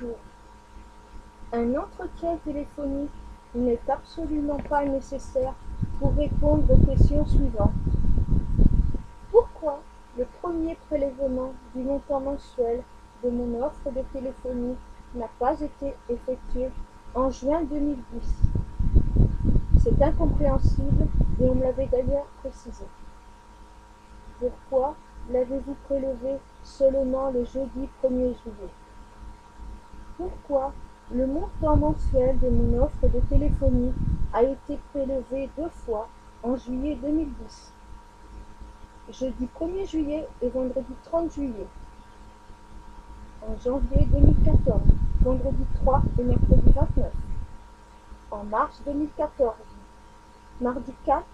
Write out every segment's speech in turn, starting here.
Bonjour. Un entretien téléphonique n'est absolument pas nécessaire pour répondre aux questions suivantes. Pourquoi le premier prélèvement du montant mensuel de mon offre de téléphonie n'a pas été effectué en juin 2010? C'est incompréhensible et on me l'avait d'ailleurs précisé. Pourquoi l'avez-vous prélevé seulement le jeudi 1er juillet? Pourquoi le montant mensuel de mon offre de téléphonie a été prélevé 2 fois en juillet 2010, jeudi 1er juillet et vendredi 30 juillet, en janvier 2014, vendredi 3 et mercredi 29, en mars 2014, mardi 4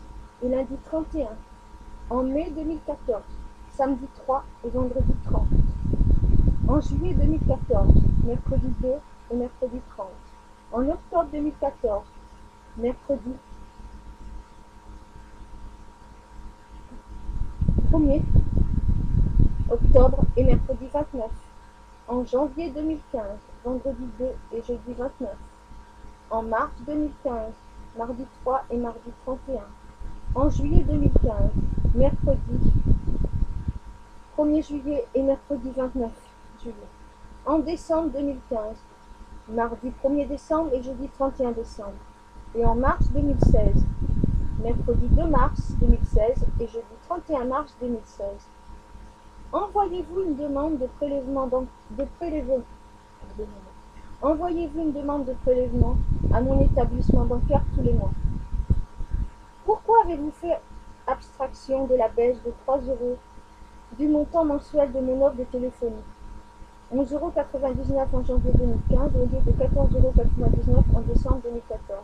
et lundi 31, en mai 2014, samedi 3 et vendredi 30, en juillet 2014, mercredi 2 et mercredi 30, en octobre 2014, mercredi 1er octobre et mercredi 29, en janvier 2015, vendredi 2 et jeudi 29, en mars 2015, mardi 3 et mardi 31, en juillet 2015, mercredi 1er juillet et mercredi 29 juillet, en décembre 2015, mardi 1er décembre et jeudi 31 décembre, et en mars 2016, mercredi 2 mars 2016 et jeudi 31 mars 2016. Envoyez-vous une demande de prélèvement Envoyez-vous une demande de prélèvement à mon établissement bancaire tous les mois? Pourquoi avez-vous fait abstraction de la baisse de 3 € du montant mensuel de mon offre de téléphonie? 11,99 € en janvier 2015 au lieu de 14,99 € en décembre 2014,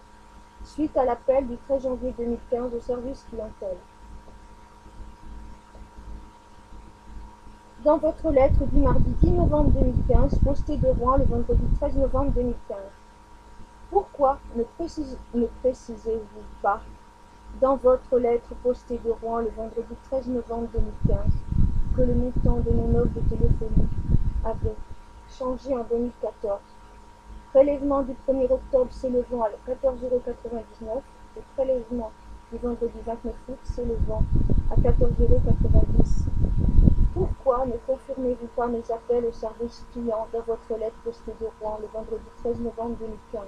suite à l'appel du 13 janvier 2015 au service clientèle. Dans votre lettre du mardi 10 novembre 2015, postée de Rouen le vendredi 13 novembre 2015, pourquoi ne précisez-vous pas dans votre lettre postée de Rouen le vendredi 13 novembre 2015 que le montant de mon offre de téléphonie avait changé en 2014, prélèvement du 1er octobre s'élevant à 14,99 € et prélèvement du vendredi 29 août s'élevant à 14,90 €. Pourquoi ne confirmez-vous pas mes appels au service client dans votre lettre postée de Rouen le vendredi 13 novembre 2015?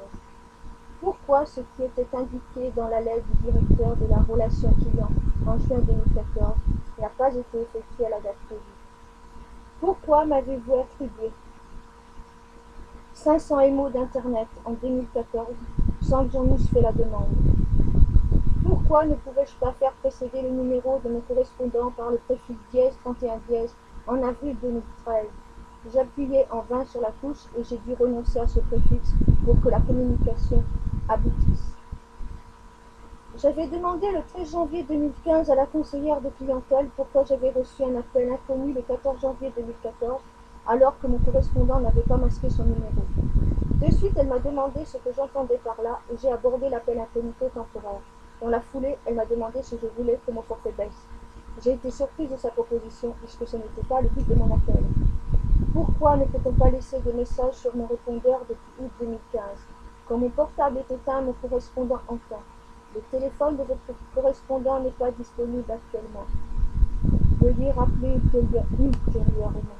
Pourquoi ce qui était indiqué dans la lettre du directeur de la relation client en juin 2014 n'a pas été effectué à la date prévue? Pourquoi m'avez-vous attribué 500 MO d'internet en 2014 sans que j'en eusse fait la demande? Pourquoi ne pouvais-je pas faire précéder le numéro de mon correspondant par le préfixe dièse 31 dièse en avril 2013? J'appuyais en vain sur la touche et j'ai dû renoncer à ce préfixe pour que la communication aboutisse. J'avais demandé le 13 janvier 2015 à la conseillère de clientèle pourquoi j'avais reçu un appel inconnu le 14 janvier 2014 alors que mon correspondant n'avait pas masqué son numéro. De suite, elle m'a demandé ce que j'entendais par là et j'ai abordé l'appel incognito temporaire. Dans la foulée, elle m'a demandé si je voulais que mon forfait baisse. J'ai été surprise de sa proposition puisque ce n'était pas le but de mon appel. Pourquoi ne peut-on pas laisser de messages sur mon répondeur depuis août 2015? Quand mon portable est éteint, mon correspondant entend. Le téléphone de votre correspondant n'est pas disponible actuellement. Veuillez rappeler ultérieurement.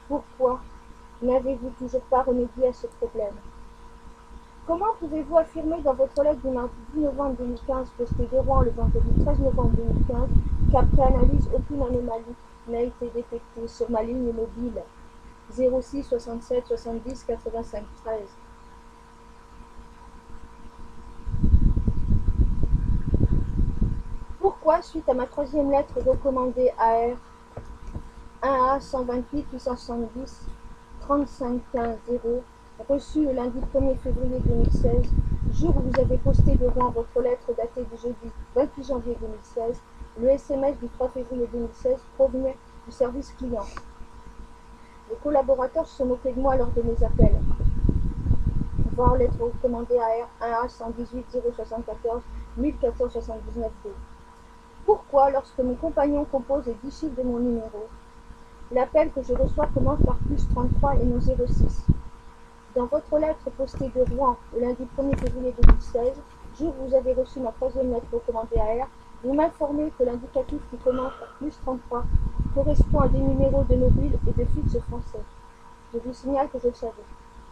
Pourquoi n'avez-vous toujours pas remédié à ce problème? Comment pouvez-vous affirmer dans votre lettre du mardi 10 novembre 2015 postée de Rouen le vendredi 13 novembre 2015 qu'après analyse, aucune anomalie n'a été détectée sur ma ligne mobile 06 67 70 85 13? Pourquoi, suite à ma troisième lettre recommandée AR 1A 128 870 35 15 0, reçue le lundi 1er février 2016, jour où vous avez posté de Rouen votre lettre datée du jeudi 28 janvier 2016, le SMS du 3 février 2016 provenait du service client. Les collaborateurs se sont moqués de moi lors de mes appels. Voir lettre recommandée AR 1A 118 074 1479 D. Pourquoi, lorsque mon compagnon compose les 10 chiffres de mon numéro, l'appel que je reçois commence par +33 et non 06? Dans votre lettre postée de Rouen le lundi 1er février 2016, jour où vous avez reçu ma troisième lettre recommandée AR, vous m'informez que l'indicatif qui commence par +33 correspond à des numéros de mobile et de fixe français. Je vous signale que je le savais.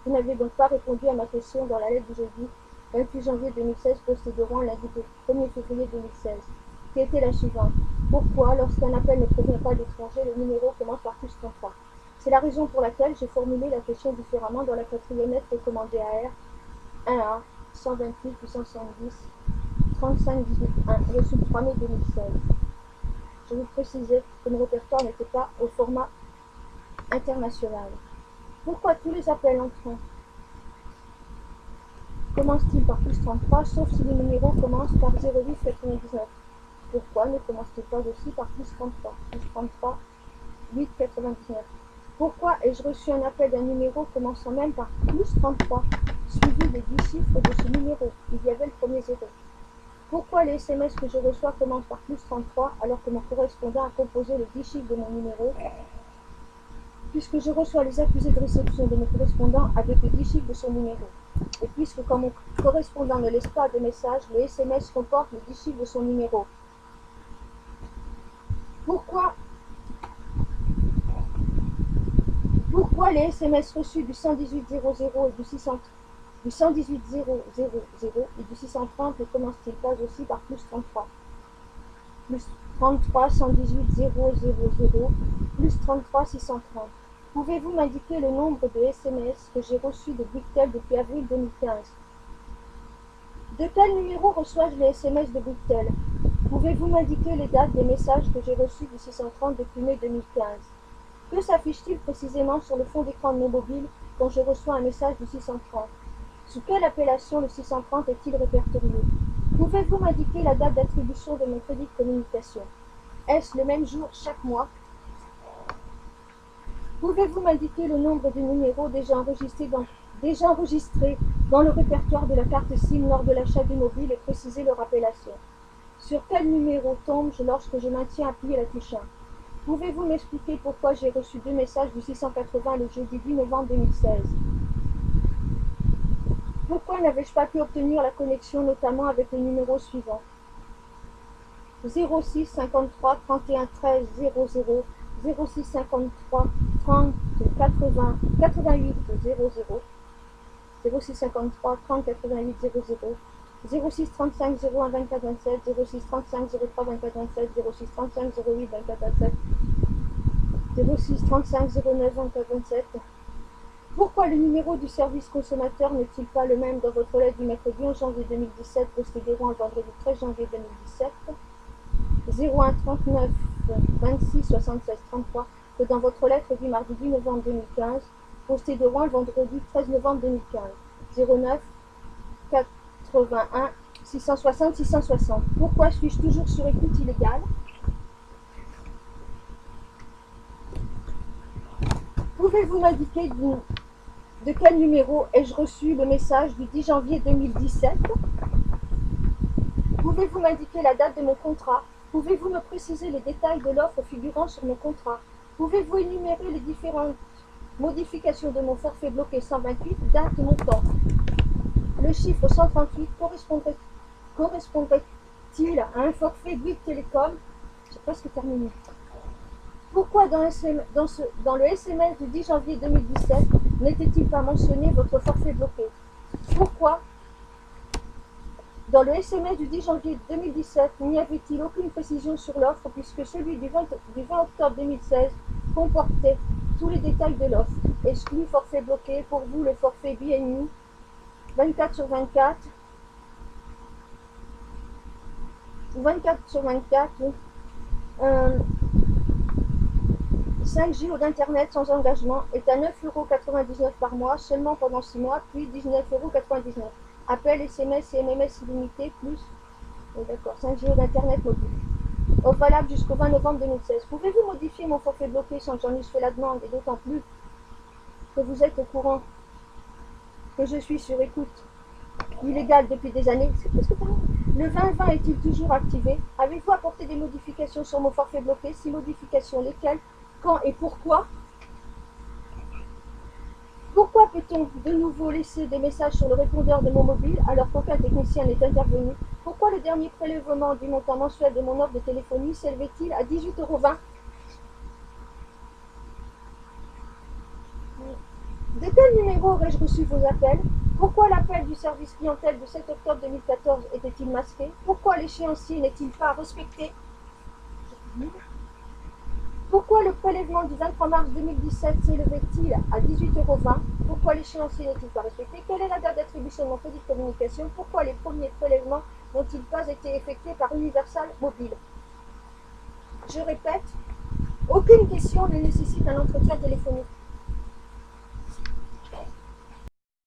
Vous n'avez donc pas répondu à ma question dans la lettre du jeudi 28 janvier 2016 postée de Rouen lundi 1er février 2016, qui était la suivante. Pourquoi, lorsqu'un appel ne provient pas d'étranger, le numéro commence par +33? C'est la raison pour laquelle j'ai formulé la question différemment dans la quatrième lettre recommandée AR 1A 128 870 35 18 1 reçu le 3 mai 2016. Je vous précisais que mon répertoire n'était pas au format international. Pourquoi tous les appels entrants commencent-ils par +33, sauf si les numéros commencent par 08 99? Pourquoi ne commence-t-il pas aussi par +33, +33 8 99? Pourquoi ai-je reçu un appel d'un numéro commençant même par +33, suivi des 10 chiffres de ce numéro? Il y avait le premier zéro. Pourquoi les SMS que je reçois commencent par +33 alors que mon correspondant a composé les 10 chiffres de mon numéro? Puisque je reçois les accusés de réception de mon correspondant avec les 10 chiffres de son numéro. Et puisque quand mon correspondant ne laisse pas de message, le SMS comporte les 10 chiffres de son numéro. Pourquoi les SMS reçus du 11800 et du 118 000 et du 630 ne commencent-ils pas aussi par +33? +33 118 000 +33 630. Pouvez-vous m'indiquer le nombre de SMS que j'ai reçus de Bouygues depuis avril 2015? De quel numéro reçois-je les SMS de Bouygues? Pouvez-vous m'indiquer les dates des messages que j'ai reçus du 630 depuis mai 2015? Que s'affiche-t-il précisément sur le fond d'écran de mon mobile quand je reçois un message du 630? Sous quelle appellation le 630 est-il répertorié? Pouvez-vous m'indiquer la date d'attribution de mon crédit de communication? Est-ce le même jour chaque mois? Pouvez-vous m'indiquer le nombre de numéros déjà enregistrés dans le répertoire de la carte SIM lors de l'achat du mobile et préciser leur appellation? Sur quel numéro tombe-je lorsque je maintiens appuyé la touche 1? Pouvez-vous m'expliquer pourquoi j'ai reçu 2 messages du 680 le jeudi 10 novembre 2016? Pourquoi n'avais-je pas pu obtenir la connexion notamment avec le numéro suivant 06 53 31 13 00 06 53 30 80 88 00 06 53 30 88 00 06 35 01 24 27 06 35 03 24 27 06 35 08 24 27 06 35 09 24 27. Pourquoi le numéro du service consommateur n'est-il pas le même dans votre lettre du mercredi 11 janvier 2017 postée le vendredi 13 janvier 2017 01 39 26 76 33 que dans votre lettre du mardi 10 novembre 2015 postée de Rouen le vendredi 13 novembre 2015 09 81 660 660. Pourquoi suis-je toujours sur écoute illégale? Pouvez-vous m'indiquer de quel numéro ai-je reçu le message du 10 janvier 2017? Pouvez-vous m'indiquer la date de mon contrat? Pouvez-vous me préciser les détails de l'offre figurant sur mon contrat? Pouvez-vous énumérer les différentes modifications de mon forfait bloqué 128, date, montant? Le chiffre 138 correspondrait-il à un forfait Bouygues Télécom? J'ai presque terminé. Pourquoi dans le SMS du 10 janvier 2017 n'était-il pas mentionné votre forfait bloqué? Pourquoi dans le SMS du 10 janvier 2017 n'y avait-il aucune précision sur l'offre puisque celui du 20 octobre 2016 comportait tous les détails de l'offre? Exclu forfait bloqué, pour vous le forfait BNU 24 sur 24 5 giga d'internet sans engagement est à 9,99 € par mois seulement pendant 6 mois, puis 19,99 €. Appel, SMS et MMS illimité plus 5 giga d'internet mobile. Offre valable jusqu'au 20 novembre 2016. Pouvez-vous modifier mon forfait bloqué sans que j'en eusse fait la demande et d'autant plus que vous êtes au courant que je suis sur écoute illégale depuis des années? Le 2020 est-il toujours activé? Avez-vous apporté des modifications sur mon forfait bloqué? Si modifications, lesquelles? Quand et pourquoi? Pourquoi fait-on de nouveau laisser des messages sur le répondeur de mon mobile alors qu'aucun technicien n'est intervenu? Pourquoi le dernier prélèvement du montant mensuel de mon offre de téléphonie s'élevait-il à 18,20 €? De quel numéro aurais-je reçu vos appels? Pourquoi l'appel du service clientèle du 7 octobre 2014 était-il masqué? Pourquoi l'échéancier n'est-il pas respecté? Pourquoi le prélèvement du 23 mars 2017 s'élevait-il à 18,20 €? Pourquoi l'échéancier n'est-il pas respecté? Quelle est la date d'attribution de mon crédit de communication? Pourquoi les premiers prélèvements n'ont-ils pas été effectués par Universal Mobile? Je répète, aucune question ne nécessite un entretien téléphonique.